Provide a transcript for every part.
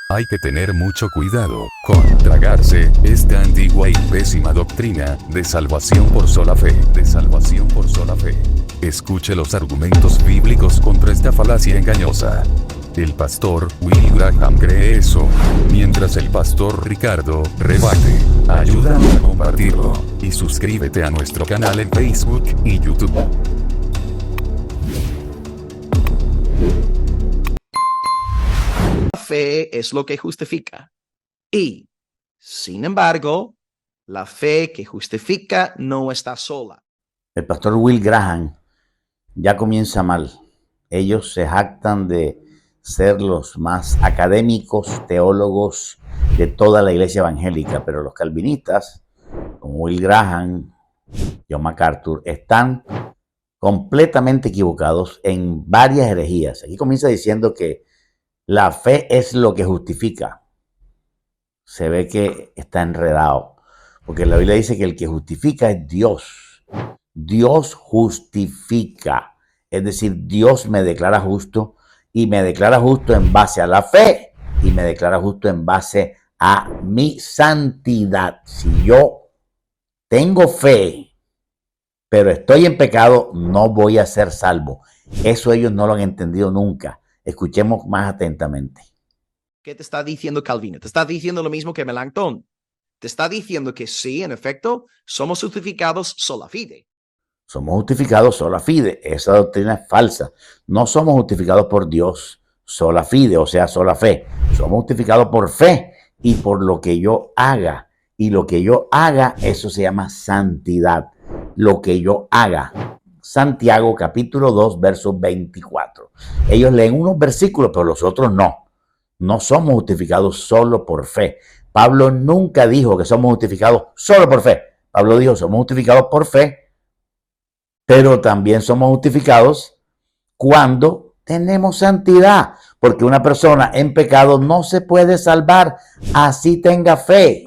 Hay que tener mucho cuidado con tragarse esta antigua y pésima doctrina de salvación por sola fe, de salvación por sola fe. Escuche los argumentos bíblicos contra esta falacia engañosa. El pastor Will Graham cree eso, mientras el pastor Ricardo rebate. Ayúdanos a compartirlo y suscríbete a nuestro canal en Facebook y YouTube. La fe es lo que justifica. Y, sin embargo, la fe que justifica no está sola. El pastor Will Graham ya comienza mal. Ellos se jactan de ser los más académicos, teólogos de toda la iglesia evangélica, pero los calvinistas, como Will Graham, John MacArthur, están completamente equivocados en varias herejías. Aquí comienza diciendo que la fe es lo que justifica. Se ve que está enredado, porque la Biblia dice que el que justifica es Dios. Dios justifica, es decir, Dios me declara justo y me declara justo en base a la fe y me declara justo en base a mi santidad. Si yo tengo fe, pero estoy en pecado, no voy a ser salvo. Eso ellos no lo han entendido nunca. Escuchemos más atentamente. ¿Qué te está diciendo Calvino? Te está diciendo lo mismo que Melanchthon. Te está diciendo que sí, en efecto, somos justificados sola fide. Somos justificados sola fide. Esa doctrina es falsa. No somos justificados por Dios sola fide, o sea, sola fe. Somos justificados por fe y por lo que yo haga. Y lo que yo haga, eso se llama santidad. Lo que yo haga. Santiago capítulo 2, verso 24. Ellos leen unos versículos, pero los otros no. No somos justificados solo por fe. Pablo nunca dijo que somos justificados solo por fe. Pablo dijo, somos justificados por fe, pero también somos justificados cuando tenemos santidad. Porque una persona en pecado no se puede salvar así tenga fe.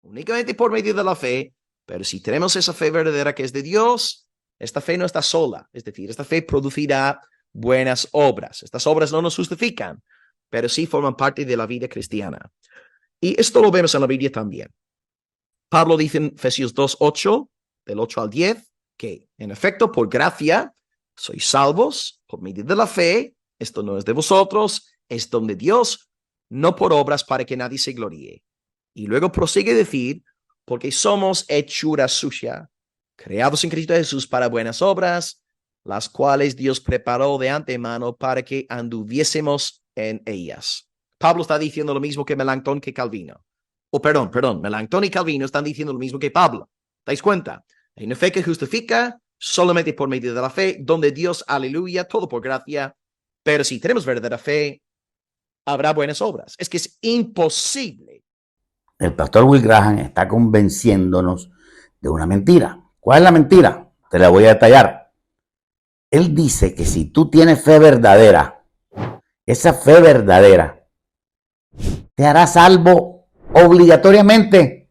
Únicamente por medio de la fe, pero si tenemos esa fe verdadera que es de Dios, esta fe no está sola. Es decir, esta fe producirá buenas obras. Estas obras no nos justifican, pero sí forman parte de la vida cristiana. Y esto lo vemos en la Biblia también. Pablo dice en Efesios 2:8, del 8 al 10, que en efecto, por gracia, sois salvos por medio de la fe. Esto no es de vosotros, es don de Dios, no por obras para que nadie se gloríe. Y luego prosigue a decir, porque somos hechura suya, creados en Cristo Jesús para buenas obras, las cuales Dios preparó de antemano para que anduviésemos en ellas. Pablo está diciendo lo mismo que Melanchthon que Calvino. Perdón, Melanchthon y Calvino están diciendo lo mismo que Pablo. ¿Dais cuenta? Hay una fe que justifica solamente por medio de la fe, donde Dios, aleluya, todo por gracia. Pero si tenemos verdadera fe, habrá buenas obras. Es que es imposible. El pastor Will Graham está convenciéndonos de una mentira. ¿Cuál es la mentira? Te la voy a detallar. Él dice que si tú tienes fe verdadera, esa fe verdadera te hará salvo obligatoriamente,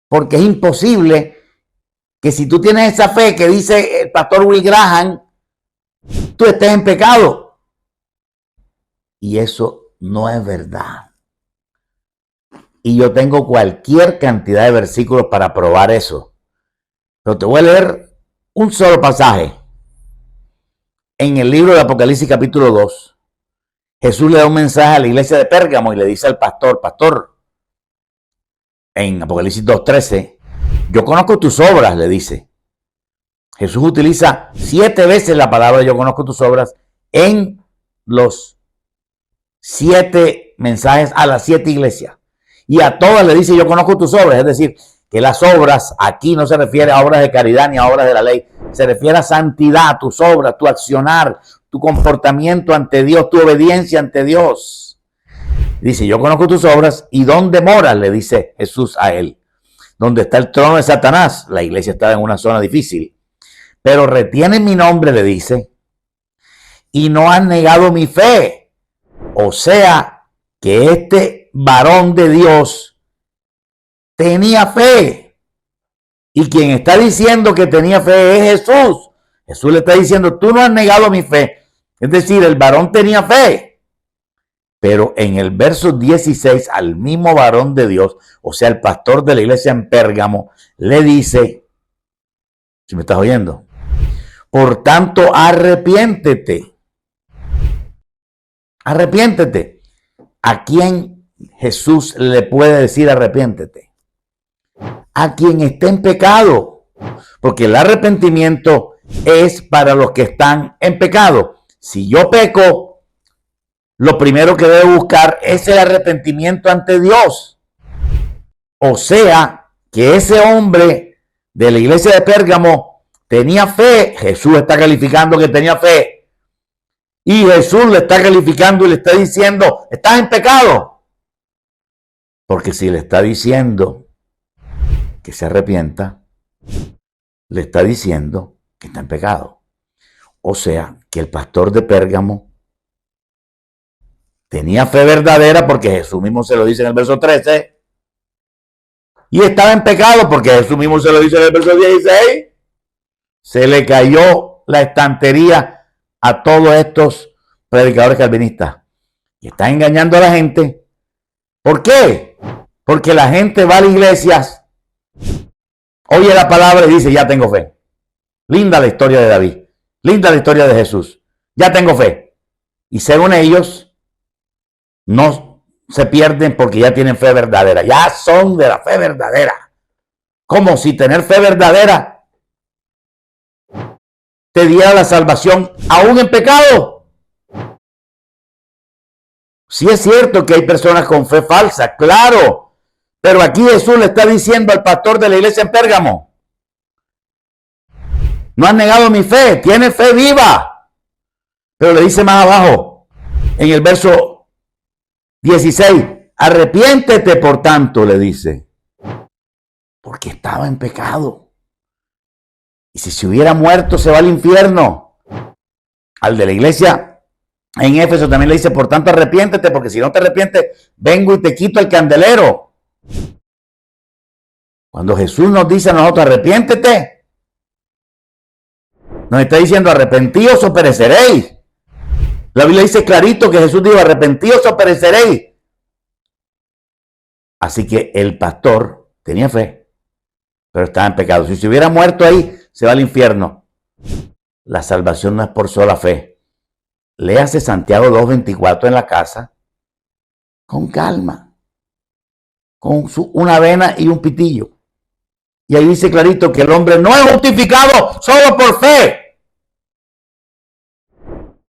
porque es imposible que si tú tienes esa fe que dice el pastor Will Graham, tú estés en pecado. Y eso no es verdad. Y yo tengo cualquier cantidad de versículos para probar eso. Pero te voy a leer un solo pasaje. En el libro de Apocalipsis capítulo 2, Jesús le da un mensaje a la iglesia de Pérgamo y le dice al pastor, en Apocalipsis 2:13, yo conozco tus obras, le dice. Jesús utiliza 7 veces la palabra yo conozco tus obras en los 7 mensajes a las 7 iglesias. Y a todas le dice yo conozco tus obras, es decir, que las obras aquí no se refiere a obras de caridad ni a obras de la ley, se refiere a santidad, tus obras, tu accionar, tu comportamiento ante Dios, tu obediencia ante Dios. Dice, yo conozco tus obras y ¿dónde moras? Le dice Jesús a él. ¿Dónde está el trono de Satanás? La iglesia está en una zona difícil. Pero retienen mi nombre, le dice, y no han negado mi fe. O sea, que este varón de Dios tenía fe. Y quien está diciendo que tenía fe es Jesús. Jesús le está diciendo, tú no has negado mi fe. Es decir, el varón tenía fe. Pero en el verso 16, al mismo varón de Dios, o sea, el pastor de la iglesia en Pérgamo, le dice, si me estás oyendo, por tanto, arrepiéntete. Arrepiéntete. ¿A quién Jesús le puede decir arrepiéntete? A quien esté en pecado. Porque el arrepentimiento es para los que están en pecado. Si yo peco, lo primero que debo buscar es el arrepentimiento ante Dios. O sea, que ese hombre de la iglesia de Pérgamo tenía fe. Jesús está calificando que tenía fe. Y Jesús le está calificando y le está diciendo, estás en pecado. Porque si le está diciendo que se arrepienta, le está diciendo que está en pecado. O sea, que el pastor de Pérgamo tenía fe verdadera porque Jesús mismo se lo dice en el verso 13. Y estaba en pecado porque Jesús mismo se lo dice en el verso 16. Se le cayó la estantería a todos estos predicadores calvinistas. Y están engañando a la gente. ¿Por qué? Porque la gente va a las iglesias, oye la palabra y dice, ya tengo fe. Linda la historia de David. Linda la historia de Jesús. Ya tengo fe. Y según ellos, no se pierden porque ya tienen fe verdadera. Ya son de la fe verdadera. Como si tener fe verdadera te diera la salvación aún en pecado. Sí es cierto que hay personas con fe falsa, claro. Pero aquí Jesús le está diciendo al pastor de la iglesia en Pérgamo, no has negado mi fe, tienes fe viva. Pero le dice más abajo, en el verso 16, arrepiéntete por tanto, le dice, porque estaba en pecado. Y si se hubiera muerto, se va al infierno. Al de la iglesia en Éfeso también le dice, por tanto, arrepiéntete, porque si no te arrepientes, vengo y te quito el candelero. Cuando Jesús nos dice a nosotros, arrepiéntete, nos está diciendo, arrepentíos o pereceréis. La Biblia dice clarito que Jesús dijo, arrepentíos o pereceréis. Así que el pastor tenía fe, pero estaba en pecado. Si se hubiera muerto ahí, se va al infierno. La salvación no es por sola fe. Léase Santiago 2:24 en la casa, con calma, con una avena y un pitillo. Y ahí dice clarito que el hombre no es justificado solo por fe.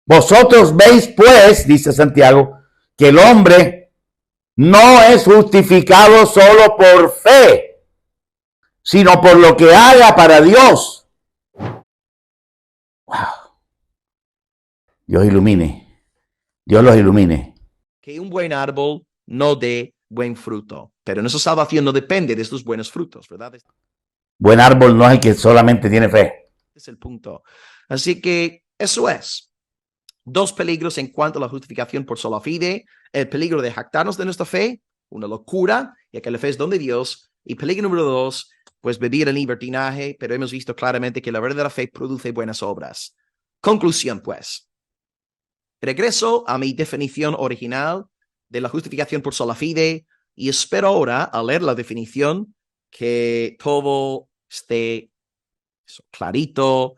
Vosotros veis pues, dice Santiago, que el hombre no es justificado solo por fe, sino por lo que haga para Dios. Wow. Dios ilumine. Dios los ilumine. Que un buen árbol no dé buen fruto. Pero nuestra salvación no depende de estos buenos frutos, ¿verdad? Buen árbol no es el que solamente tiene fe. Es el punto. Así que eso es. Dos peligros en cuanto a la justificación por sola fide. El peligro de jactarnos de nuestra fe, una locura, ya que la fe es don de Dios. Y peligro número 2, pues vivir en libertinaje, pero hemos visto claramente que la verdadera fe produce buenas obras. Conclusión, pues. Regreso a mi definición original de la justificación por sola fide y espero ahora, al leer la definición, que todo esté clarito,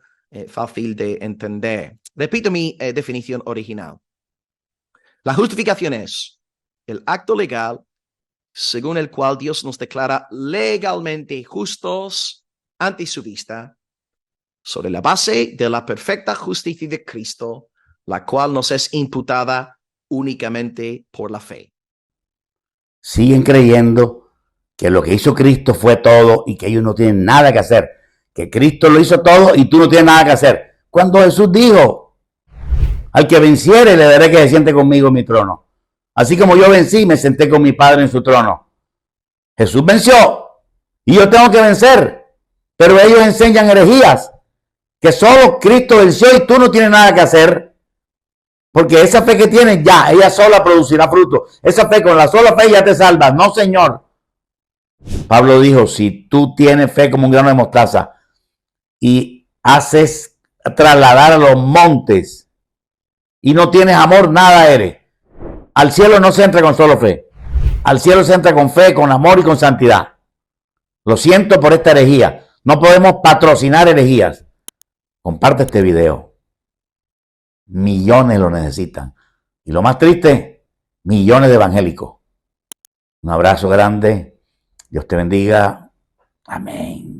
fácil de entender. Repito mi definición original. La justificación es el acto legal según el cual Dios nos declara legalmente justos ante su vista sobre la base de la perfecta justicia de Cristo, la cual nos es imputada únicamente por la fe. Siguen creyendo que lo que hizo Cristo fue todo y que ellos no tienen nada que hacer. Que Cristo lo hizo todo y tú no tienes nada que hacer. Cuando Jesús dijo, al que venciere le daré que se siente conmigo en mi trono. Así como yo vencí, me senté con mi Padre en su trono. Jesús venció y yo tengo que vencer. Pero ellos enseñan herejías, que solo Cristo venció y tú no tienes nada que hacer. Porque esa fe que tienes ya, ella sola producirá fruto. Esa fe, con la sola fe ya te salvas. No, Señor. Pablo dijo, si tú tienes fe como un grano de mostaza y haces trasladar a los montes y no tienes amor, nada eres. Al cielo no se entra con solo fe. Al cielo se entra con fe, con amor y con santidad. Lo siento por esta herejía. No podemos patrocinar herejías. Comparte este video. Millones lo necesitan. Y lo más triste, millones de evangélicos. Un abrazo grande. Dios te bendiga. Amén.